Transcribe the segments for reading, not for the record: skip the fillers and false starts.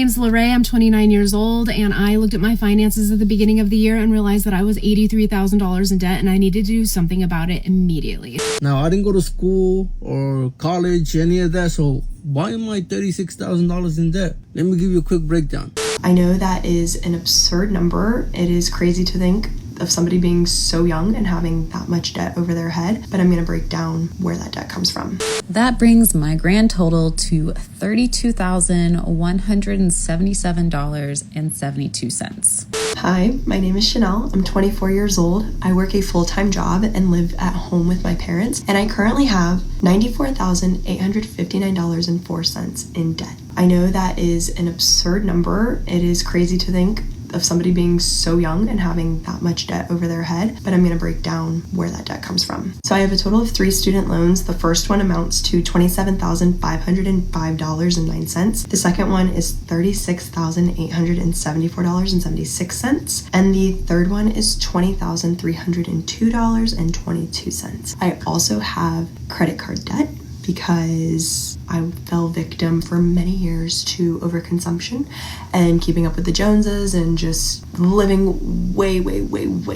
name's Lorraine. I'm 29 years old, and I looked at my finances at the beginning of the year and realized that I was $83,000 in debt, and I needed to do something about it immediately. Now, I didn't go to school or college, any of that, so why am I $36,000 in debt? Let me give you a quick breakdown. I know that is an absurd number. It is crazy to think of somebody being so young and having that much debt over their head, but I'm going to break down where that debt comes from. That brings my grand total to $32,177.72. Hi, my name is Chanel. I'm 24 years old. I work a full-time job and live at home with my parents, and I currently have $94,859.04 in debt. I know that is an absurd number. It is crazy to think of somebody being so young and having that much debt over their head, but I'm going to break down where that debt comes from. So I have a total of 3 student loans. The first one amounts to $27,505.09. The second one is $36,874.76. And the third one is $20,302.22. I also have credit card debt because I fell victim for many years to overconsumption and keeping up with the Joneses and just living way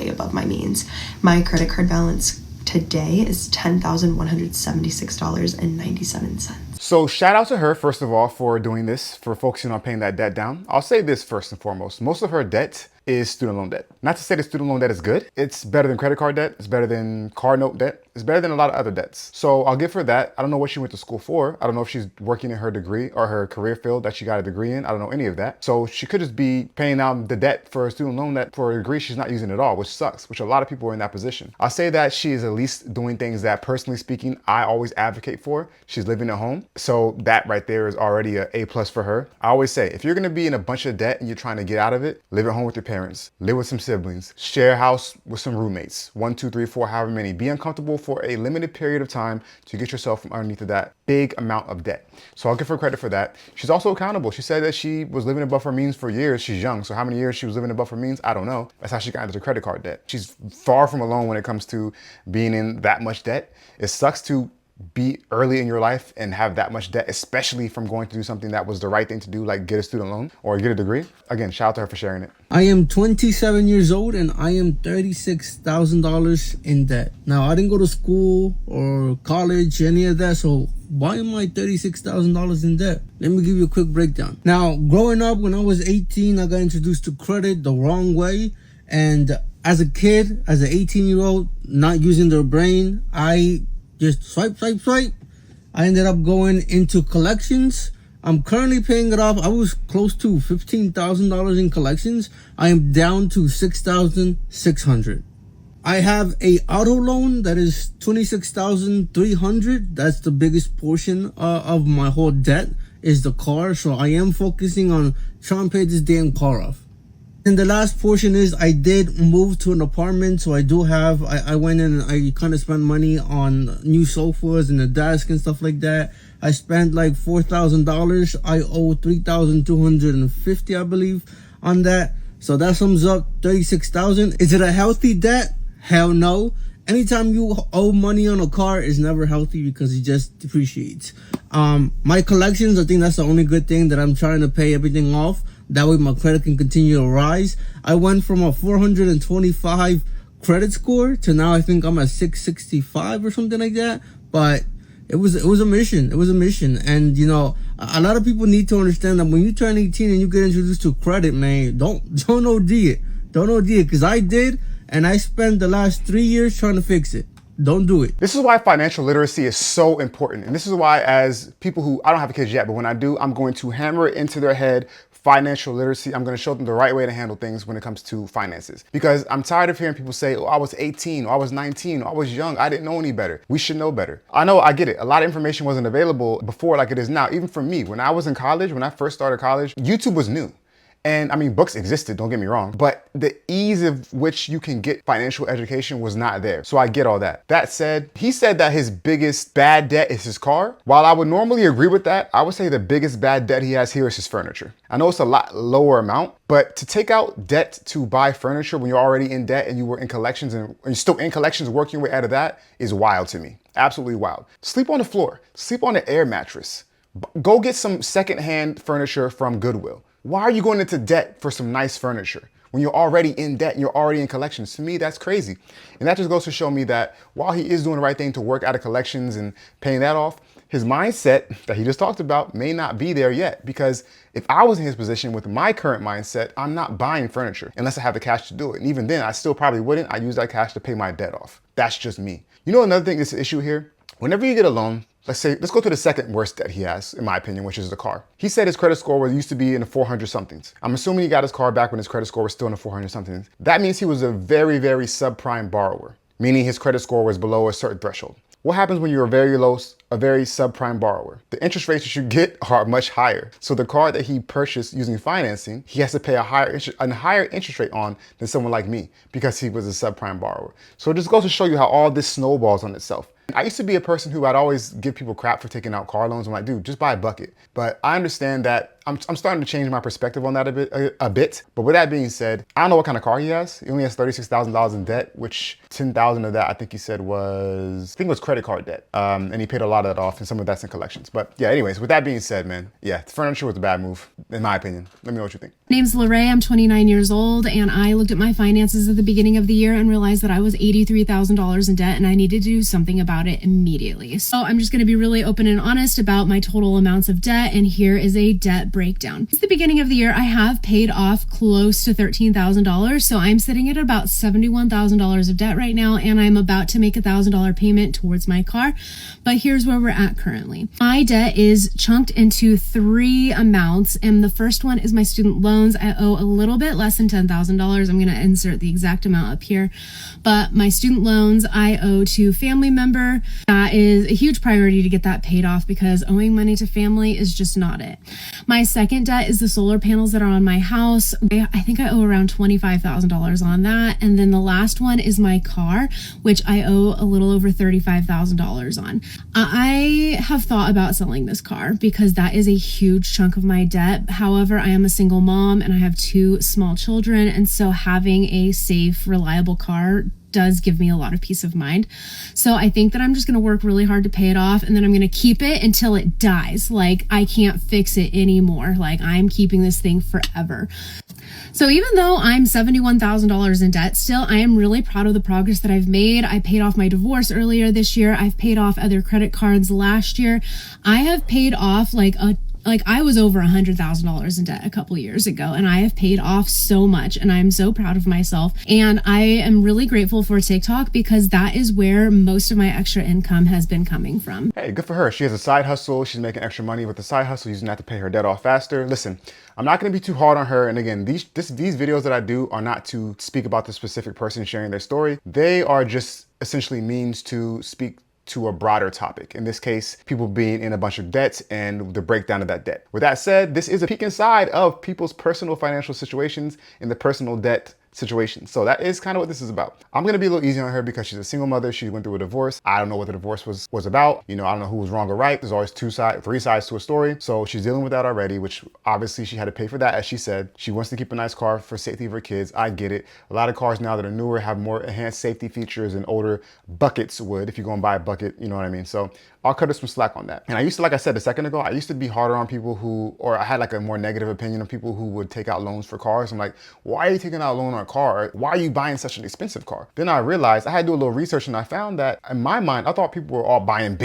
above my means. My credit card balance today is $10,176.97. So shout out to her, first of all, for doing this, for focusing on paying that debt down. I'll say this first and foremost. Most of her debt is student loan debt. Not to say that student loan debt is good. It's better than credit card debt. It's better than car note debt. It's better than a lot of other debts. So I'll give her that. I don't know what she went to school for. I don't know if she's working in her degree or her career field that she got a degree in. I don't know any of that. So she could just be paying down the debt for a student loan debt for a degree she's not using at all, which sucks, which a lot of people are in that position. I'll say that she is at least doing things that, personally speaking, I always advocate for. She's living at home. So that right there is already a A+ for her. I always say, if you're gonna be in a bunch of debt and you're trying to get out of it, live at home with your parents, live with some siblings, share a house with some roommates, 1, 2, 3, 4, however many. Be uncomfortable for a limited period of time to get yourself from underneath of that big amount of debt. So I'll give her credit for that. She's also accountable. She said that she was living above her means for years. She's young, so how many years she was living above her means, I don't know. That's how she got into the credit card debt. She's far from alone when it comes to being in that much debt. It sucks to be early in your life and have that much debt, especially from going to do something that was the right thing to do, like get a student loan or get a degree. Again, shout out to her for sharing it. I am 27 years old and I am $36,000 in debt. Now, I didn't go to school or college, any of that, so why am I $36,000 in debt? Let me give you a quick breakdown. Now, growing up, when I was 18, I got introduced to credit the wrong way. And as a kid, as an 18-year-old, not using their brain, I just swipe. I ended up going into collections. I'm currently paying it off. I was close to $15,000 in collections. I am down to $6,600. I have a auto loan that is $26,300. That's the biggest portion of my whole debt is the car. So I am focusing on trying to pay this damn car off. And the last portion is I did move to an apartment. So I do have, I went in and I kind of spent money on new sofas and a desk and stuff like that. I spent like $4,000. I owe $3,250, I believe, on that. So that sums up $36,000. Is it a healthy debt? Hell no. Anytime you owe money on a car is never healthy because it just depreciates. My collections, I think that's the only good thing, that I'm trying to pay everything off. That way my credit can continue to rise. I went from a 425 credit score to now I think I'm at 665 or something like that. But it was a mission. It was a mission. And you know, a lot of people need to understand that when you turn 18 and you get introduced to credit, man, don't OD it. Don't OD it, because I did, and I spent the last 3 years trying to fix it. Don't do it. This is why financial literacy is so important. And this is why, as people who, I don't have kids yet, but when I do, I'm going to hammer it into their head. Financial literacy. I'm going to show them the right way to handle things when it comes to finances, because I'm tired of hearing people say, oh, I was 18, or I was 19, or I was young, I didn't know any better. We should know better. I know, I get it. A lot of information wasn't available before like it is now. Even for me, when I was in college, when I first started college, YouTube was new. And I mean, books existed, don't get me wrong, but the ease of which you can get financial education was not there. So I get all that. That said, he said that his biggest bad debt is his car. While I would normally agree with that, I would say the biggest bad debt he has here is his furniture. I know it's a lot lower amount, but to take out debt to buy furniture when you're already in debt and you were in collections and you're still in collections working your way out of that is wild to me. Absolutely wild. Sleep on the floor, sleep on an air mattress. Go get some secondhand furniture from Goodwill. Why are you going into debt for some nice furniture when you're already in debt and you're already in collections? To me, that's crazy. And that just goes to show me that while he is doing the right thing to work out of collections and paying that off, his mindset that he just talked about may not be there yet. Because if I was in his position with my current mindset, I'm not buying furniture unless I have the cash to do it. And even then, I still probably wouldn't. I use that cash to pay my debt off. That's just me. You know, another thing that's an issue here, whenever you get a loan, let's go to the second worst debt he has, in my opinion, which is the car. He said his credit score used to be in the 400 somethings. I'm assuming he got his car back when his credit score was still in the 400 somethings. That means he was a very, very subprime borrower, meaning his credit score was below a certain threshold. What happens when you're a very subprime borrower? The interest rates that you get are much higher. So the car that he purchased using financing, he has to pay a higher interest rate on than someone like me because he was a subprime borrower. So it just goes to show you how all this snowballs on itself. I used to be a person who I'd always give people crap for taking out car loans. I'm like, dude, just buy a bucket. But I understand that I'm starting to change my perspective on that a bit. But with that being said, I don't know what kind of car he has. He only has $36,000 in debt, which 10,000 of that I think he said was credit card debt. And he paid a lot of that off, and some of that's in collections. But yeah, anyways, with that being said, man, yeah, furniture was a bad move, in my opinion. Let me know what you think. My name's Lorraine. I'm 29 years old, and I looked at my finances at the beginning of the year and realized that I was $83,000 in debt, and I needed to do something about it immediately. So I'm just going to be really open and honest about my total amounts of debt, and here is a debt breakdown. Since the beginning of the year, I have paid off close to $13,000, so I'm sitting at about $71,000 of debt right now, and I'm about to make $1,000 payment towards my car. But here's where we're at currently. My debt is chunked into 3 amounts, and the first one is my student loans. I owe a little bit less than $10,000. I'm going to insert the exact amount up here. But my student loans I owe to family member. That is a huge priority to get that paid off because owing money to family is just not it. My second debt is the solar panels that are on my house. I think I owe around $25,000 on that. And then the last one is my car, which I owe a little over $35,000 on. I have thought about selling this car because that is a huge chunk of my debt. However, I am a single mom and I have 2 small children. And so having a safe, reliable car does give me a lot of peace of mind. So I think that I'm just going to work really hard to pay it off, and then I'm going to keep it until it dies. Like, I can't fix it anymore. Like, I'm keeping this thing forever. So even though I'm $71,000 in debt still, I am really proud of the progress that I've made. I paid off my divorce earlier this year. I've paid off other credit cards last year. I have paid off I was over $100,000 in debt a couple years ago, and I have paid off so much, and I'm so proud of myself. And I am really grateful for TikTok because that is where most of my extra income has been coming from. Hey, good for her. She has a side hustle. She's making extra money with the side hustle, using that to pay her debt off faster. Listen, I'm not going to be too hard on her. And again, these videos that I do are not to speak about the specific person sharing their story. They are just essentially means to speak to a broader topic. In this case, people being in a bunch of debts and the breakdown of that debt. With that said, this is a peek inside of people's personal financial situations and the personal debt situation. So that is kind of what this is about. I'm going to be a little easy on her because she's a single mother. She went through a divorce. I don't know what the divorce was about. You know, I don't know who was wrong or right. There's always 3 sides to a story. So she's dealing with that already, which obviously she had to pay for that. As she said, she wants to keep a nice car for safety of her kids. I get it. A lot of cars now that are newer have more enhanced safety features than older buckets would. If you go and buy a bucket, you know what I mean? So I'll cut her some slack on that. And I used to, like I said a second ago, I used to be harder on people or I had like a more negative opinion of people who would take out loans for cars. I'm like, why are you taking out a loan on a car? Why are you buying such an expensive car? Then I realized I had to do a little research, and I found that in my mind, I thought people were all buying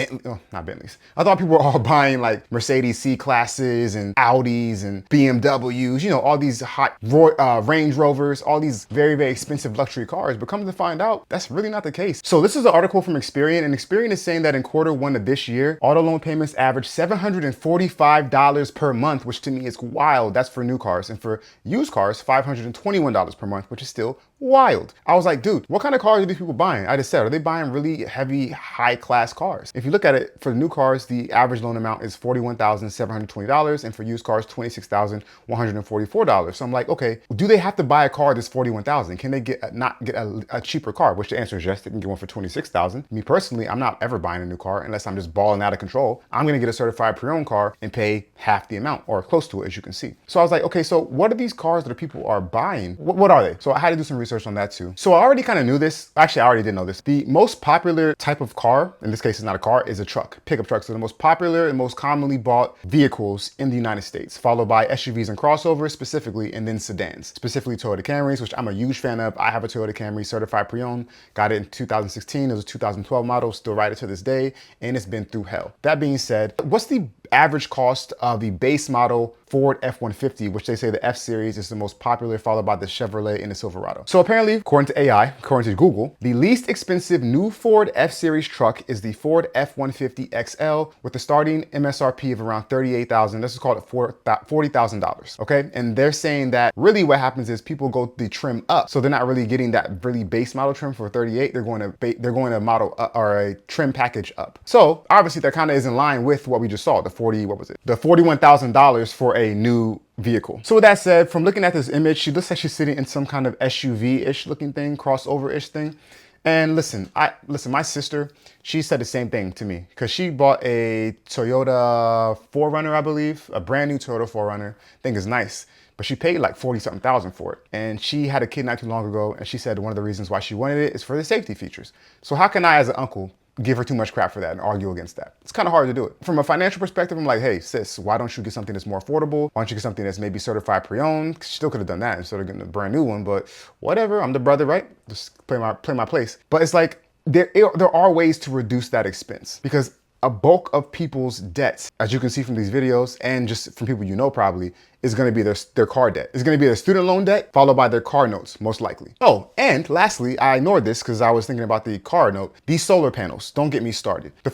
not Bentleys. I thought people were all buying like Mercedes C-classes and Audis and BMWs, you know, all these hot Range Rovers, all these very, very expensive luxury cars. But come to find out, that's really not the case. So this is an article from Experian, and Experian is saying that in Q1 of this year, auto loan payments averaged $745 per month, which to me is wild. That's for new cars. And for used cars, $521 per month, which is still wild. I was like, dude, what kind of cars are these people buying? I just said, are they buying really heavy, high-class cars? If you look at it, for the new cars, the average loan amount is $41,720, and for used cars, $26,144. So I'm like, okay, do they have to buy a car that's $41,000? Can they not get a cheaper car? Which the answer is yes, they can get one for $26,000. Me personally, I'm not ever buying a new car unless I'm just balling out of control. I'm gonna get a certified pre-owned car and pay half the amount or close to it, as you can see. So I was like, okay, so what are these cars that people are buying? What are they? So I had to do some research on that too. So I already kind of knew this. Actually, I already did know this. The most popular type of car, in this case it's not a car, is a truck. Pickup trucks are the most popular and most commonly bought vehicles in the United States, followed by SUVs and crossovers specifically, and then sedans, specifically Toyota Camrys, which I'm a huge fan of. I have a Toyota Camry certified pre-owned, got it in 2016. It was a 2012 model, still ride it to this day, and it's been through hell. That being said, what's the average cost of the base model Ford F-150, which they say the F-Series is the most popular, followed by the Chevrolet and the Silverado? So apparently, according to AI, according to Google, the least expensive new Ford F-Series truck is the Ford F-150 XL with the starting MSRP of around $38,000. This is called $40,000, okay? And they're saying that really what happens is people go the trim up. So they're not really getting that really base model trim for 38. They're going to model or a trim package up. So obviously that kind of is in line with what we just saw, the $41,000 for a new vehicle. So with that said, from looking at this image, she looks like she's sitting in some kind of SUV-ish looking thing, crossover-ish thing. And listen, my sister, she said the same thing to me because she bought a Toyota 4Runner, I believe, a brand new Toyota 4Runner. Thing is nice, but she paid like 40-something thousand for it. And she had a kid not too long ago, and she said one of the reasons why she wanted it is for the safety features. So how can I, as an uncle, give her too much crap for that and argue against that? It's kind of hard to do it. From a financial perspective, I'm like, hey, sis, why don't you get something that's more affordable? Why don't you get something that's maybe certified pre-owned? She still could have done that instead of getting a brand new one, but whatever, I'm the brother, right? Just play my place. But it's like, there are ways to reduce that expense because a bulk of people's debts, as you can see from these videos and just from people you know probably, is going to be their car debt. It's going to be their student loan debt followed by their car notes, most likely. Oh, and lastly, I ignored this because I was thinking about the car note. These solar panels, don't get me started. The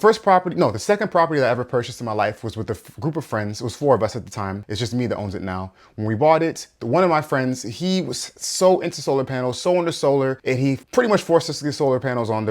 second property that I ever purchased in my life was with a group of friends. It was 4 of us at the time. It's just me that owns it now. When we bought it, one of my friends, he was so into solar panels, so into solar, and he pretty much forced us to get solar panels on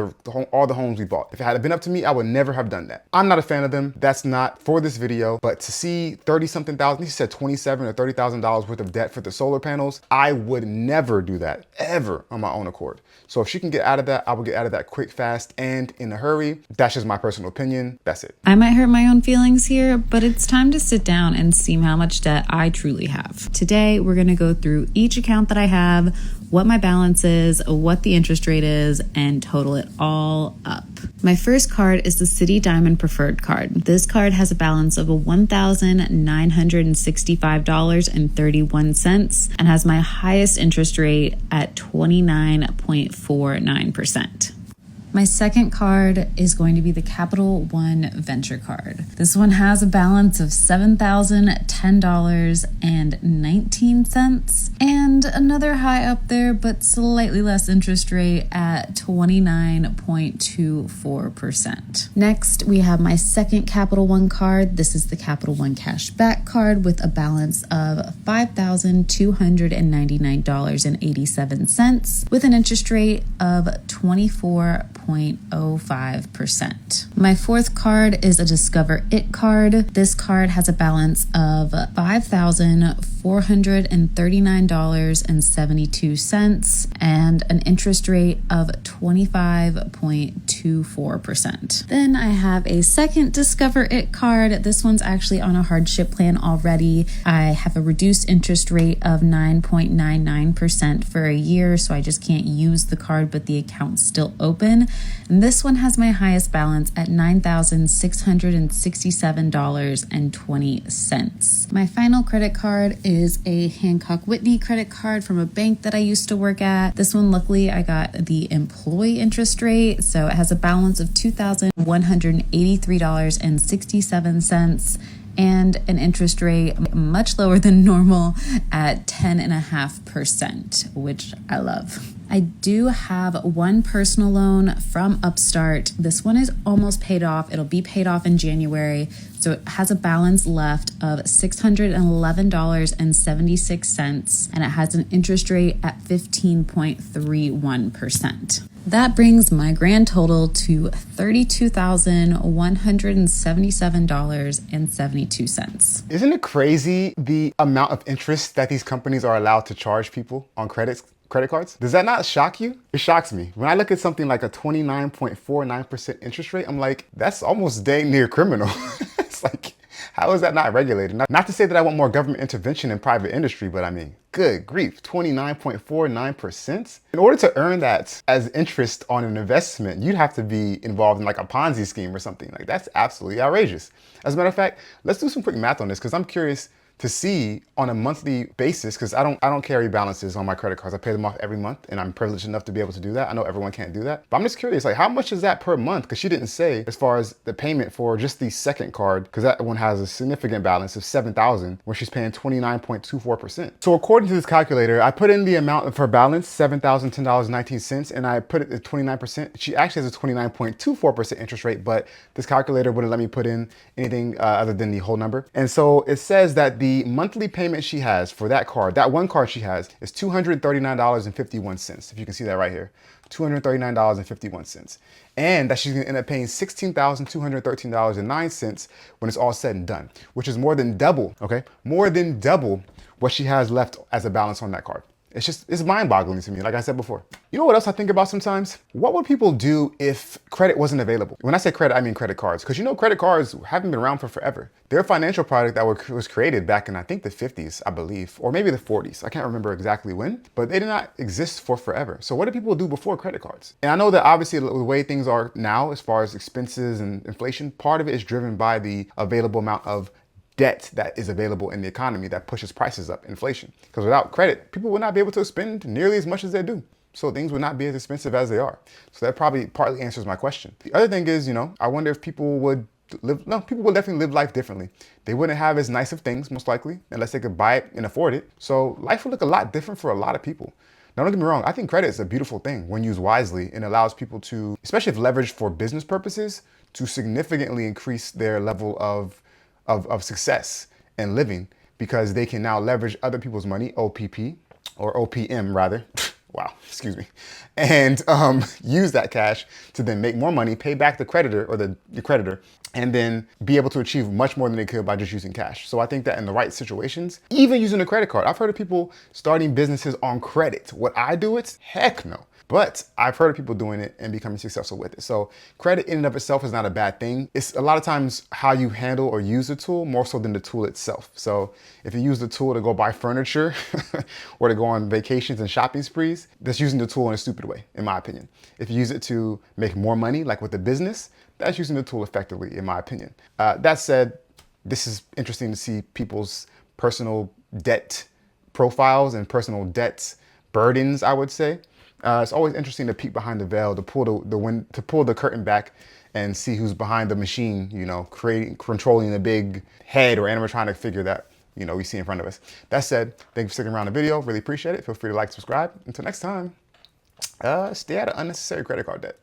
all the homes we bought. If it had been up to me, I would never have done that. I'm not a fan of them. That's not for this video, but to see 30-something thousand, he said 27 or $30,000 worth of debt for the solar panels, I would never do that ever on my own accord. So if she can get out of that, I will get out of that quick, fast, and in a hurry. That's just my personal opinion. That's it. I might hurt my own feelings here, but it's time to sit down and see how much debt I truly have. Today, we're going to go through each account that I have, what my balance is, what the interest rate is, and total it all up. My first card is the Citi Diamond Preferred card. This card has a balance of $1,965.31 and has my highest interest rate at 29.49%. My second card is going to be the Capital One Venture card. This one has a balance of $7,010.19 and another high up there, but slightly less interest rate at 29.24%. Next, we have my second Capital One card. This is the Capital One Cashback card with a balance of $5,299.87 with an interest rate of 24.05%. My fourth card is a Discover It card. This card has a balance of $5,439.72 and an interest rate of 25.24%. Then I have a second Discover It card. This one's actually on a hardship plan already. I have a reduced interest rate of 9.99% for a year, so I just can't use the card, but the account's still open. And this one has my highest balance at $9,667.20. My final credit card is a Hancock Whitney credit card from a bank that I used to work at. This one, luckily, I got the employee interest rate, so it has a balance of $2,183.67 and an interest rate much lower than normal at 10.5%, which I love. I do have one personal loan from Upstart. This one is almost paid off. It'll be paid off in January. So it has a balance left of $611.76, and it has an interest rate at 15.31%. That brings my grand total to $32,177.72. Isn't it crazy the amount of interest that these companies are allowed to charge people on credit cards? Does that not shock you? It shocks me. When I look at something like a 29.49% interest rate, I'm like, that's almost dang near criminal. It's like, how is that not regulated? Not to say that I want more government intervention in private industry, but I mean, good grief, 29.49%. In order to earn that as interest on an investment, you'd have to be involved in like a Ponzi scheme or something. Like, that's absolutely outrageous. As a matter of fact, let's do some quick math on this, because I'm curious to see on a monthly basis, because I don't carry balances on my credit cards. I pay them off every month, and I'm privileged enough to be able to do that. I know everyone can't do that, but I'm just curious, like, how much is that per month? Because she didn't say as far as the payment for just the second card, because that one has a significant balance of $7,000, where she's paying 29.24%. So according to this calculator, I put in the amount of her balance, $7,010.19, and I put it at 29%. She actually has a 29.24% interest rate, but this calculator wouldn't let me put in anything other than the whole number. And so it says that the monthly payment she has for that card, that one card she has, is $239.51. If you can see that right here, $239.51. And that she's gonna end up paying $16,213.09 when it's all said and done, which is more than double, okay? More than double what she has left as a balance on that card. It's mind-boggling to me, like I said before. You know what else I think about sometimes? What would people do if credit wasn't available? When I say credit, I mean credit cards, because you know credit cards haven't been around for forever. They're a financial product that was created back in, I think, the 50s, I believe, or maybe the 40s. I can't remember exactly when, but they did not exist for forever. So what did people do before credit cards? And I know that obviously the way things are now, as far as expenses and inflation, part of it is driven by the available amount of debt that is available in the economy that pushes prices up, inflation. Because without credit, people would not be able to spend nearly as much as they do. So things would not be as expensive as they are. So that probably partly answers my question. The other thing is, you know, I wonder if people would people will definitely live life differently. They wouldn't have as nice of things, most likely, unless they could buy it and afford it. So life would look a lot different for a lot of people. Now, don't get me wrong, I think credit is a beautiful thing when used wisely, and allows people to, especially if leveraged for business purposes, to significantly increase their level of success and living, because they can now leverage other people's money, OPP, or OPM rather, wow, excuse me, and use that cash to then make more money, pay back the creditor or the creditor, and then be able to achieve much more than they could by just using cash. So I think that in the right situations, even using a credit card, I've heard of people starting businesses on credit. Would I do it? Heck no. But I've heard of people doing it and becoming successful with it. So credit in and of itself is not a bad thing. It's a lot of times how you handle or use the tool more so than the tool itself. So if you use the tool to go buy furniture or to go on vacations and shopping sprees, that's using the tool in a stupid way, in my opinion. If you use it to make more money, like with the business, that's using the tool effectively, in my opinion. That said, this is interesting to see people's personal debt profiles and personal debt burdens, I would say. It's always interesting to peek behind the veil, to pull the curtain back and see who's behind the machine, you know, controlling the big head or animatronic figure that, you know, we see in front of us. That said, thank you for sticking around the video. Really appreciate it. Feel free to like, subscribe. Until next time, stay out of unnecessary credit card debt.